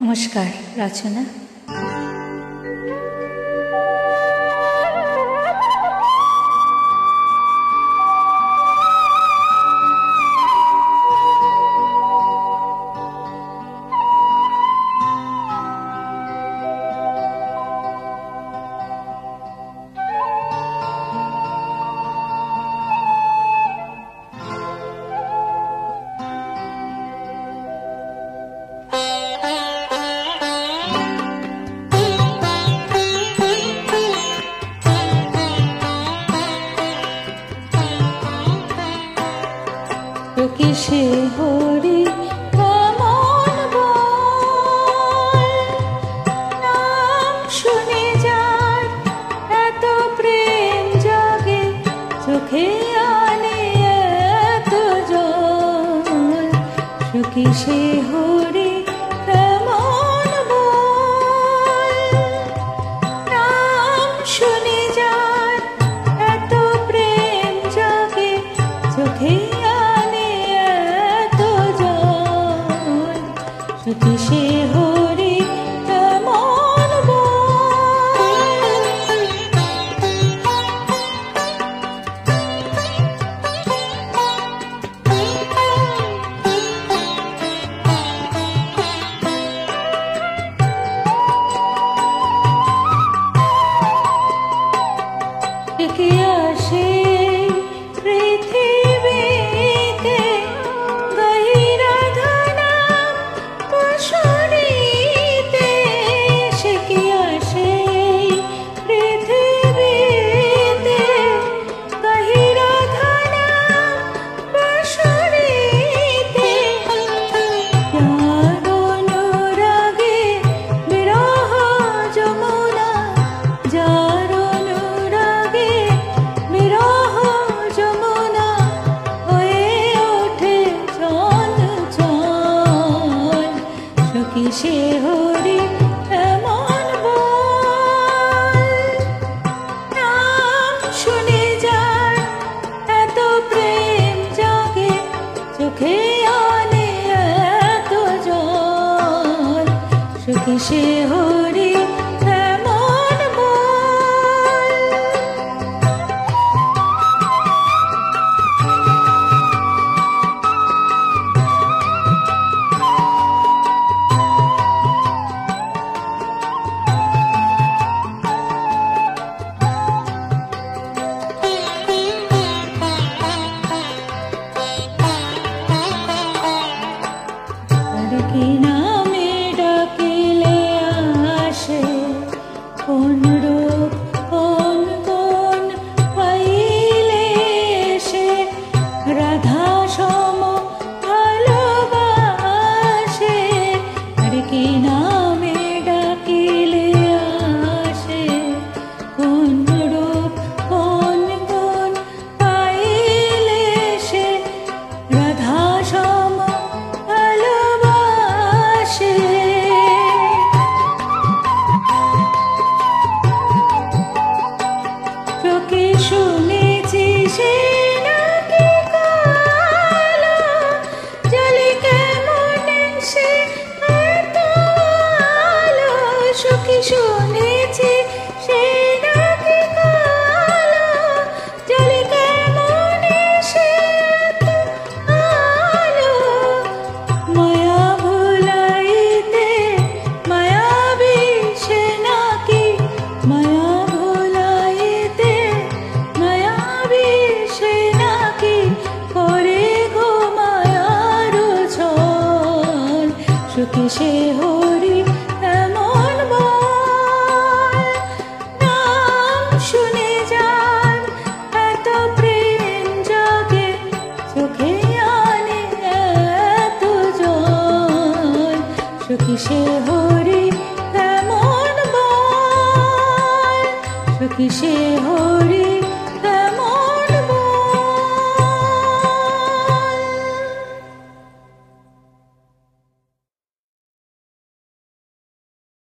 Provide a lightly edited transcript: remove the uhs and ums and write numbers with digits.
নমস্কার রচনা। কিসে হরি কেমন বল, নাম শুনে যার এত প্রেম জাগে, চোখে আনে এত জল। কিসে হরি কেমন বল, নাম শুনে যার এত প্রেম জাগে, চোখে কিসে হরি কেমন ডেকে আসে পৃথিবীতে গহিরা ধনা পাশরিতে, সে কি আসে পৃথিবীতে গহিরা ধনা পাশরিতে। প্যার অনুরাগে বিরহ যমুনা, যার অনুরাগে বিরহ যমুনা হয়ে ওঠে চঞ্চল। কিসে হরি কেমন বল, নাম শুনে যার এত প্রেম জাগে, চোখে আনে এত জল। কিসে হরি কেমন বল। কি নামে ডাকিলে আসে, কোন রূপ কোন কোন পাইলে সে, রাধা সম ভালোবাসে। কি নামে ডাকিলে আসে, কোন রূপ কোন কোন পাইলে সে, রাধা সম ভালোবাসে। চোখে শুনেছি সে নাকি কালো, জলে কেমন সে এত আলো। চোখে শুনেছি সে নাকি কালো, জলে কেমন সে এত আলো। মায়া ভুলাইতে মায়াবী সে নাকি, মায়া ভুলাইতে মায়াবী সে নাকি, করে গো মায়ার ছল। কিসে হরি কেমন বল, নাম শুনে যার এত প্রেম জাগে, চোখে আনে এত জল। কিসে হরি কেমন বল, কিসে হরি